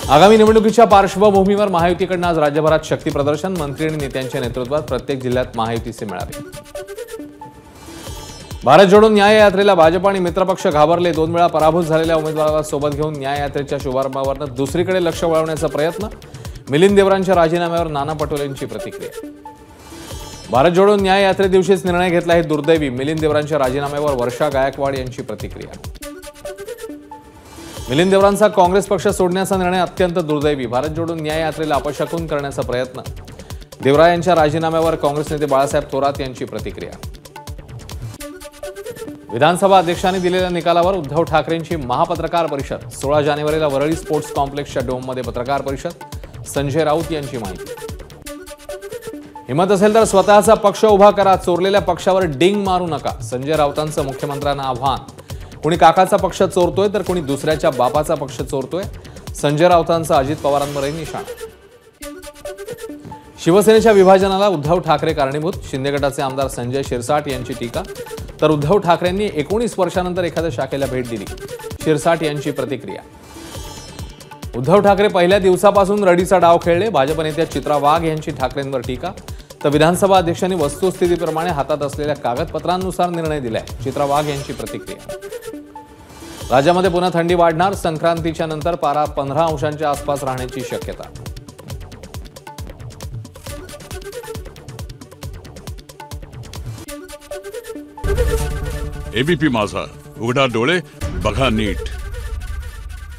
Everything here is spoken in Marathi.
आगामी निवडणुकीच्या पार्श्वभूमीवर महायुतीकडून आज राज्यभरात शक्ती प्रदर्शन, मंत्री आणि नेत्यांच्या नेतृत्वात प्रत्येक जिल्ह्यात महायुतीचे मेळावे। भारत जोडो न्याय यात्रेला भाजप आणि मित्रपक्ष घाबरले, 2 वेळा पराभूत झालेल्या उमेदवाराला सोबत घेऊन न्याय यात्रेच्या शुभारंभावर दुसरीकडे लक्ष वळवण्याचा प्रयत्न, मिलिंद देवरांच्या राजीनाम्यावर नाना पटोलेंची प्रतिक्रिया। भारत जोडो न्याय यात्रे दिवशीच निर्णय घेतला हे दुर्दैवी, मिलिंद देवरांच्या राजीनाम्यावर वर्षा गायकवाड यांची प्रतिक्रिया। मिलिंद देवरांचा काँग्रेस पक्ष सोडण्याचा निर्णय अत्यंत दुर्दैवी, भारत जोडो न्याय यात्रेला अपशकुन करण्याचा प्रयत्न, देवरा यांच्या राजीनाम्यावर काँग्रेस नेते बाळासाहेब थोरात यांची प्रतिक्रिया। विधानसभा अध्यक्षांनी दिलेल्या निकालावर उद्धव ठाकरेंची महापत्रकार परिषद, 16 जानेवारीला वरळी स्पोर्ट्स कॉम्प्लेक्सच्या डोममध्ये पत्रकार परिषद, संजय राऊत यांची माहिती। हिम्मत असेल तर स्वतःचा पक्ष उभा करा, चोरलेल्या पक्षावर डिंग मारू नका, संजय राऊतांचं मुख्यमंत्र्यांना आव्हान। कोणी काकाचा पक्ष चोरतोय तर कोणी दुसऱ्याच्या बापाचा पक्ष चोरतोय, संजय राऊतांचं अजित पवारांवरही निशाण। शिवसेनेच्या विभाजनाला उद्धव ठाकरे कारणीभूत, शिंदे गटाचे आमदार संजय शिरसाट यांची टीका, तर उद्धव ठाकरेंनी 19 वर्षानंतर एखाद्या शाखेला भेट दिली, शिरसाट यांची प्रतिक्रिया। उद्धव ठाकरे पहिल्या दिवसापासून रडीचा डाव खेळले, भाजप नेत्या चित्रा वाघ यांची ठाकरेंवर टीका, तर विधानसभा अध्यक्षांनी वस्तुस्थितीप्रमाणे हातात असलेल्या कागदपत्रांनुसार निर्णय दिलाय, चित्रा वाघ यांची प्रतिक्रिया। राज्यामध्ये पुन्हा थंडी वाढणार, संक्रांतीच्या नंतर पारा 15 अंशांच्या आसपास राहण्याची शक्यता। एबीपी माझा, उघडा डोळे बघा नीट।